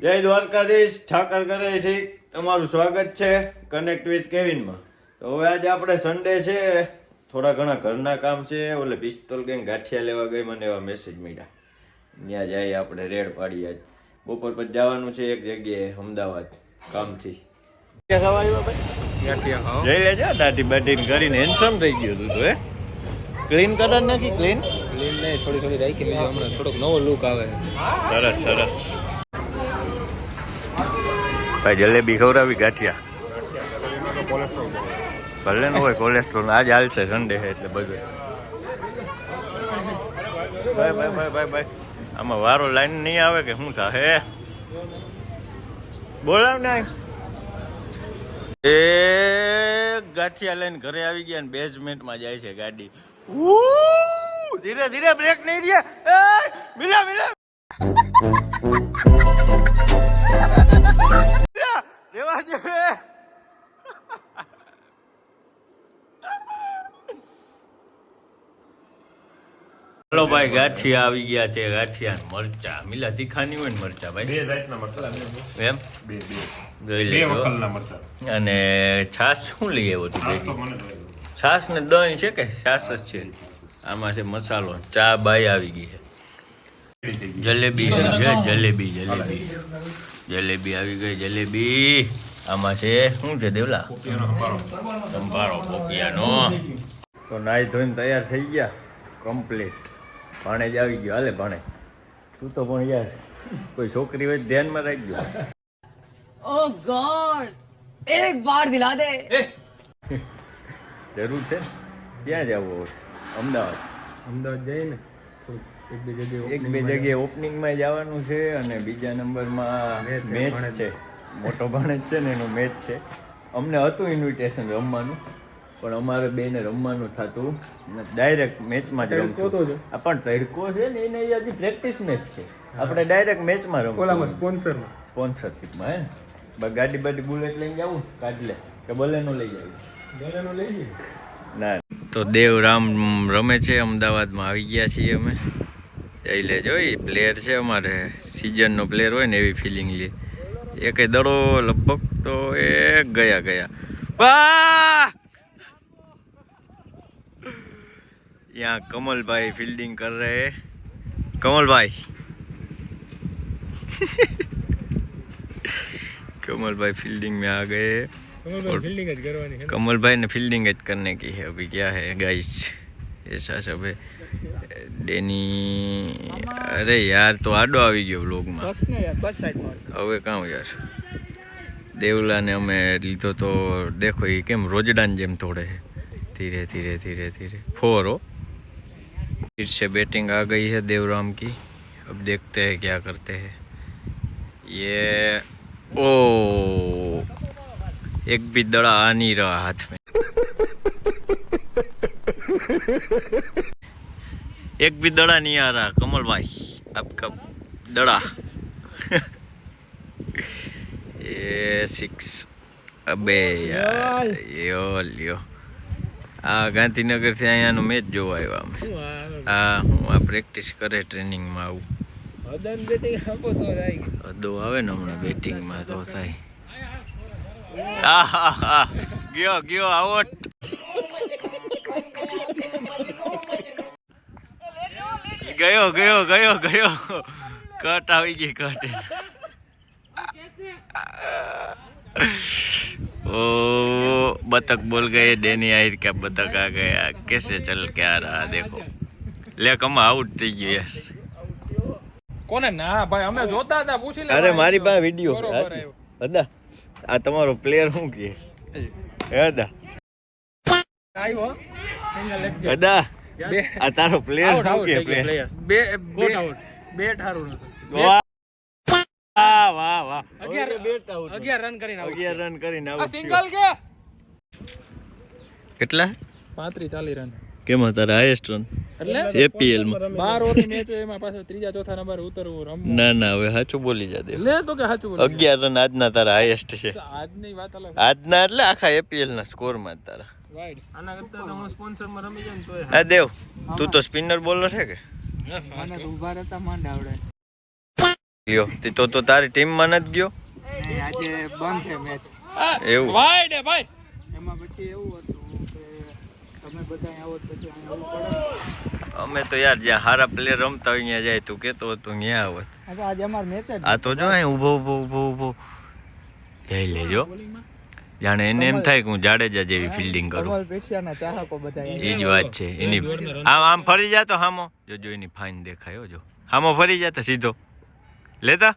જય દ્વારકાધીશ, ઠાકર કરે ઠીક. તમારું સ્વાગત છે કનેક્ટ વિથ કેવિનમાં. તો હવે આજે આપણે સન્ડે છે, થોડા ઘણા ઘરના કામ છે. ઓલે પિસ્તોલ ગેંગ ગાંઠિયા લેવા ગઈ, મને એવા મેસેજ મળ્યા. ત્યાં જઈએ આપણે રેડ પાડી. આજ બપોર પછી જવાનું છે એક જગ્યાએ અમદાવાદ કામથી. જઈ લેજો દાઢી બાઢી કરીને હેન્ડસમ થઈ ગયું તું તો. ક્લીન કલર નથી? ક્લીન નહીં, થોડી રાખી લીધી હમણાં, થોડોક નવો લુક આવે. સરસ સરસ. ભાઈ જલેબી ખવડાવી, ગાંઠિયા ભલે ને હોય કોલેસ્ટ્રોલ. આજ હાલશે, સન્ડે છે એટલે બધું. Bye bye bye bye bye. આમાં વારો લાઈન નહીં આવે કે શું થાય? હે બોલાવ ને. એ ગાંઠિયા લઈને ઘરે આવી ગયા ને બેઝમેન્ટમાં જાય છે ગાડી. ધીરે ધીરે, બ્રેક નહીં દે. મિલા મિલા રેવા દે. હલો ભાઈ, ગાંઠિયા આવી ગયા છે. ગાંઠિયા મરચા મિલા તીખાની હોય ને મરચા ભાઈ, બે જાતના મરચા એમ જોઈ લેજો. અને છાશ શું લઈ આવ્યો તું? છાશ ને દહીં છે કે છાશ જ છે? આમાં છે મસાલો. ચા બાઈ આવી ગઈ છે. જલેબી છે, જલેબી જલેબી જલેબી આવી ગઈ. જલેબી આમાં છે શું છે દેવલા? સંભારો પોપિયાનો. તો નાઈ ધોઈને તૈયાર થઈ ગયા કમ્પ્લીટ. ભાણેજ આવી ગયો. હાલે ભાણેજ, તું તો પણ યાર કોઈ છોકરી હોય ધ્યાનમાં રાખજો. ओह गॉड, एक बार दिला दे. જરૂર છે. ક્યાં જવું? અમદાવાદ. અમદાવાદ જઈએ ને, એક બે જગ્યાએ ઓપનિંગમાં જવાનું છે અને બીજા નંબરમાં મેચ છે. મોટો ભાણેજ છે ને એનું મેચ છે. અમને હતું ઇન્વિટેશન રમવાનું, પણ અમારે બેને રમવાનું થતું ડાયરેક્ટ મેચમાં જ રમશું. પણ તડકો છે ને એને હજી પ્રેક્ટિસ મેચ છે. આપણે ડાયરેક્ટ મેચમાં રમવું. સ્પોન્સરશીપમાં હે. ગાડી બાડી બુલેટ લઈને જવું કાઢ લે કે બલેનો લઈ જવું? બલેનો લઈ જઈએ. ના. તો દેવરામ રમે છે અમદાવાદમાં. આવી ગયા છીએ અમે. જઈ લેજો. એ પ્લેયર છે અમારે, સિઝનનો પ્લેયર હોય ને એવી ફિલિંગ લે. એક દડો લગભગ તો એ ગયા વાહ. यहाँ कमल भाई फील्डिंग कर रहे हैं. कमल भाई कमल भाई फील्डिंग में आ गए. कमल भाई ने फील्डिंग करने की है. अभी क्या है गाइस, ऐसा सब है. डेनी, अरे यार तो आडो આવી ગયો વ્લોગમાં. હવે કાં યાર. દેવલાને અમે લીધો તો દેખો એ કેમ રોજડાન જેમ તોડે છે. धीरे धीरे धीरे धीरे. फोर हो. फिर से बैटिंग आ गई है देवराम की. अब देखते हैं क्या करते हैं. ये ओ एक भी दड़ा आ नहीं रहा हाथ में. एक भी दड़ा नहीं आ रहा. कमल भाई आपका दड़ा. ये सिक्स. अबे यार यो लियो. આ ગાંધીનગરથી અહીંયાનો મેચ જોવા આવ્યા અમે. હા, હું આ પ્રેક્ટિસ કરે ટ્રેનિંગમાં આવું. અદો આવે ને હમણાં બેટિંગમાં તો થાય. ગયો આઉટ. ગયો કટ આવી ગઈ. કટ ओ बतख बोल गए. डेनी आहिर का बतख आ गया. कैसे चल के आ रहा देखो. ले कम आउट થઈ ગયો યાર. કોને? ના ભાઈ, અમે જોતા હતા, પૂછી લે. અરે મારી પાસે વિડિયો હતા. આ તમારો પ્લેયર શું કહે? હતા આવ્યો હતા. આ તારો પ્લેયર શું કહે? પ્લેયર બેટ હારું નતો. વાહ 11 રન કરીને આઉટ. સિંગલ કે કેટલા? 35-40 રન. કેમ તારા હાઈએસ્ટ રન એટલે એપીએલ માં? 12 ઓવરની મેચ એમાં પાછો ત્રીજા ચોથા નંબર ઉતરવું રમવું. ના હવે સાચું બોલી જા દે. લે તો કે સાચું બોલી. 11 રન આજના તારા હાઈએસ્ટ છે. આજની વાત અલગ. આજના એટલે આખા એપીએલ ના સ્કોર માં તારા વાઈડ. આના કરતા તો હું સ્પોન્સર માં રમી જાય ને તોય. હા દેવ, તું તો સ્પિનર બોલર છે કે? મને ઉભા રહેતા માંડ આવડે. લ્યો તો તારી ટીમમાં નથી ગયો નહીં, આજે બંધ છે મેચ. એવું વાઈડ હે ભાઈ. એમાં પછી એવું હતું કે તમે બધા આવો તો પછી અહીંયા આવવું પડે. અમે તો યાર જ્યાં સારા પ્લેયર રમતા હોય ત્યાં જાય તું કહેતો હતો ત્યાં આવત હવે આજે અમારે મેચ જ આ તો જો અહીં ઊભો જઈ લેજો જાણે એને એમ થાય કે હું જાડેજા જેવી ફિલ્ડિંગ કરું કમલ પેશિયાના ચાહકો બધા એ જ વાત છે એની આમ ફરી જાતો હામો જોજો એની ફાઇન દેખાય હો જો હામો ફરી જાતા સીધો લેતા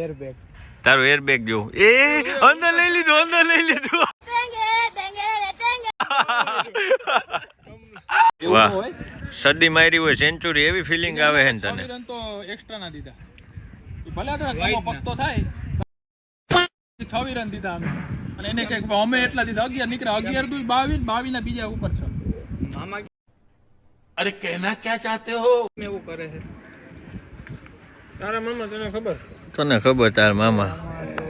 એરબેગ. તારું એરબેગ જો એ અંદર લઈ લીધું વાહ સદી મારી હોય સેન્ચુરી એવી ફિલિંગ આવે હે ને તને 6 રન તો એક્સ્ટ્રા ના દીધા. ભલે તો કમો પકતો થાય 6 રન દીધા અમે અને એને કઈક અમે એટલા દીધા 11 નીકળ્યા 11 દુ 22 ના બીજા ઉપર છે. મામા અરે કહેના ક્યાં ચાહતે હો એવું કરે છે. તારા મામા તને ખબર તને ખબર તાર મામા આમાં તો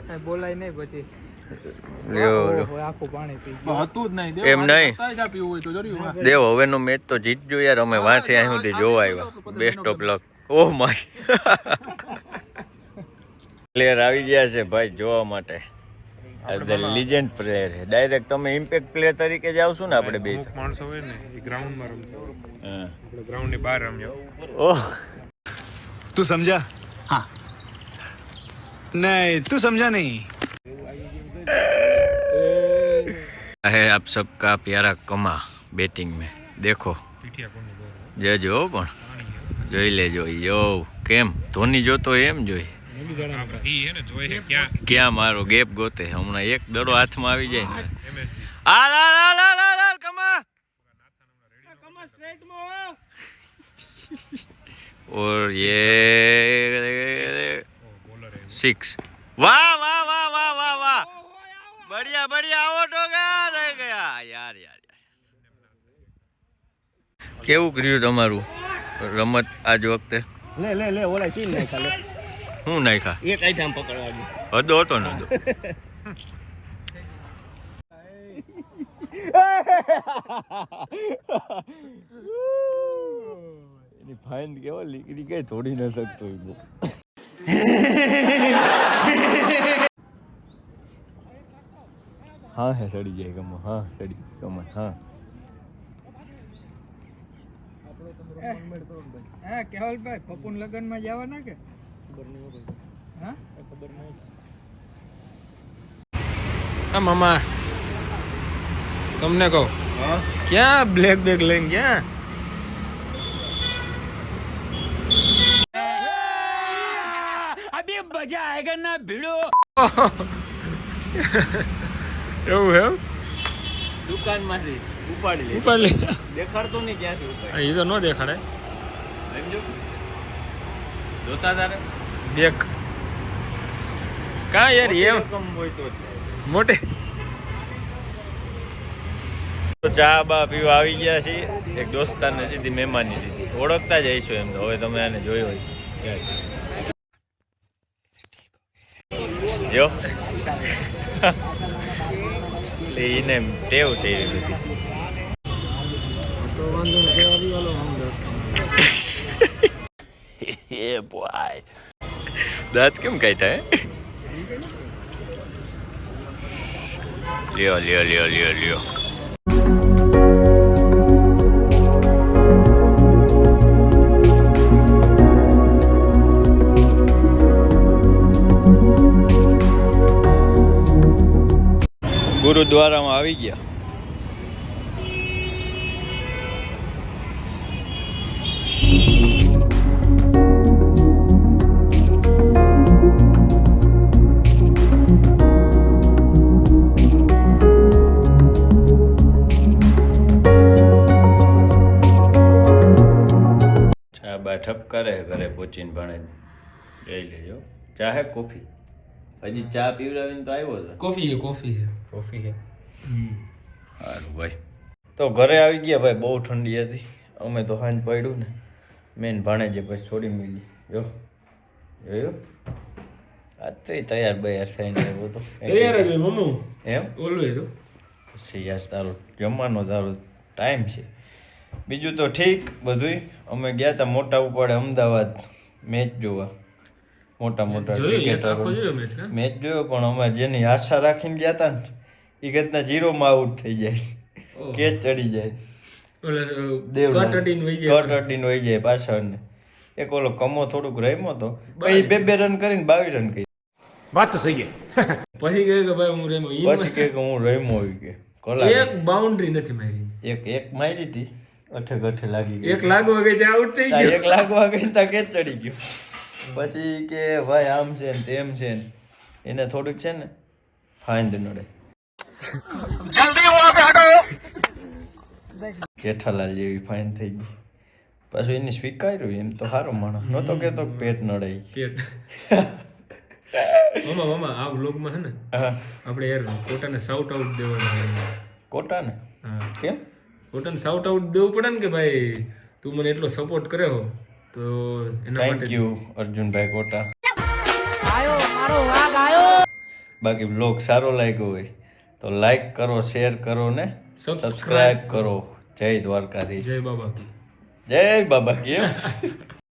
કાંઈ બોલાય નહીં પછી. લ્યો ઓહો, આખું પાણી પી ગયું. હતું જ નહીં એમ નહીં. તારે પીવું હોય તો જરૂર દેવ હવેનો મેચ તો જીતજો યાર અમે વાંચે અહીં સુધી જોવા આવ્યા best of luck oh my player આવી ગયા છે ભાઈ જોવા માટે લીજેન્ડ પ્લેયર છે ડાયરેક્ટ તમે ઇમ્પેક્ટ પ્લેયર તરીકે જ આવશું ને આપણે બે માણસો હોય ને એ ગ્રાઉન્ડમાં રમતા હોય. હા આપણે ગ્રાઉન્ડની બહાર રમ્યો. ઓહ तू समझा हाँ नहीं तू समझा नहीं है आप सबका प्यारा कमा बैटिंग में देखो પીઠિયા કોની દોર જજો પણ જોઈ લેજો યો કેમ ધોની જોતો એમ જોઈ ઈ હે ને જોઈ છે ક્યાં ક્યાં મારો ગેપ ગોતે હમણાં એક દડો હાથમાં આવી જાય ને હાલ હાલ હાલ હાલ હાલ હાલ કમા और ये 6 वाह वाह वाह वाह वाह वाह बढ़िया बढ़िया आउट हो गया रह गया यार यार કેવું કર્યું તમારું રમત આજ વખતે લે ઓલા સીલ નાખ્યા લે. હું નાખ્યા એક આઈ આમ પકડવાનું. હદો હતો ને હદો એની ફાઇન કેવો લીકડી કઈ થોડી ન શકતો હા હે સડી જાય કમો હા સડી કમો હા હા કેવલભાઈ પપ્પુન લગનમાં જવાના કે હા ખબર નહીં. હા મામા તમને કહું ક્યાં બ્લેક બેગ લઈને ક્યાં અભી મજા આયેગા ના ભીડો એવું એમ દુકાનમાંથી ઉપાડી લે ઉપર લે દેખાડતો નહીં ક્યાંથી ઉપાડી એ તો ન દેખાડે સમજો જોતા તારે બેગ કા યાર એમ કમ હોય તો મોટે તો ચા બા પીવા આવી ગયા છીએ એક દોસ્તારને સીધી મહેમાની દીધી ઓળખતા જ હશો એમ તો હવે તમે આને જોયો હોય જો એટલે એને ટેવ છે એવી બધી એ બોય દાંત કેમ કાઢ્યા હે લ્યો લ્યો લ્યો લ્યો લ્યો ગુરુદ્વારામાં આવી ગયા ચા બા ઠપકારે ઘરે પહોંચીને ભણે લઈ લેજો ચા હે કોફી હજી ચા પીવડાવીને તો આવ્યો હતો કોફી હે સારું ભાઈ તો ઘરે આવી ગયા ભાઈ બહુ ઠંડી હતી અમે તો હાંજ પડ્યું ને મેન ભાણે જે પછી છોડી મિલી જો જોયું આજ તો તૈયાર બૈયાર થઈને આવ્યો તો મમ્મુ એમ ઓલવેઝ યાર તારો જમવાનો તારો ટાઈમ છે બીજું તો ઠીક બધુંય અમે ગયા હતા મોટા ઉપાડે અમદાવાદ મેચ જોવા મોટા મોટા જોયું એક આખો ક્રિકેટરો જોયો મેચ કા મેચ જોયો પણ અમે જેની આશા રાખીને ગયા હતા ને એ ઘટના 0માં આઉટ થઈ જાય કેચ ચડી જાય કટ અડીને વહી જાય કટ અડીને વહી જાય પાછળ ને એક ઓલો કમો થોડુંક રમ્યો તો પછી 2 રન કરીને 22 રન કરી बात तो सही है પછી કહે કે ભાઈ હું રેમો પછી કે હું રમ્યો હોય કે કોલા એક બાઉન્ડ્રી નથી મારી એક મારી હતી ગઠે લાગી ગઈ એક લાગવા ગઈ ત્યાં આઉટ થઈ ગયો એક લાગવા ગઈ ત્યાં કેચ ચડી ગયો પછી કે ભાઈ આમ છે ને તેમ છે ને એને થોડુંક છે ને ફાઇન નડે જેઠાલાલ જેવી ફાઇન થઈ ગઈ પાછું એને સ્વીકાર્યું એમ તો સારો માણસ નહોતો કેતો પેટ નડે પેટ મામા આ વ્લોગમાં છે ને હા આપણે યાર કોટાને શાઉટ આઉટ દેવાનું કોટા ને હા કેમ કોટાને શાઉટ આઉટ દેવું પડે ને કે ભાઈ તું મને એટલો સપોર્ટ કર્યો તો એના થેન્ક માટે યુ અર્જુનભાઈ કોટા બાકી બ્લોગ સારો લાગ્યો હોય તો લાઈક કરો શેર કરો ને સબસ્ક્રાઇબ કરો જય દ્વારકાધીશ જય બાબા કી જય બાબા કી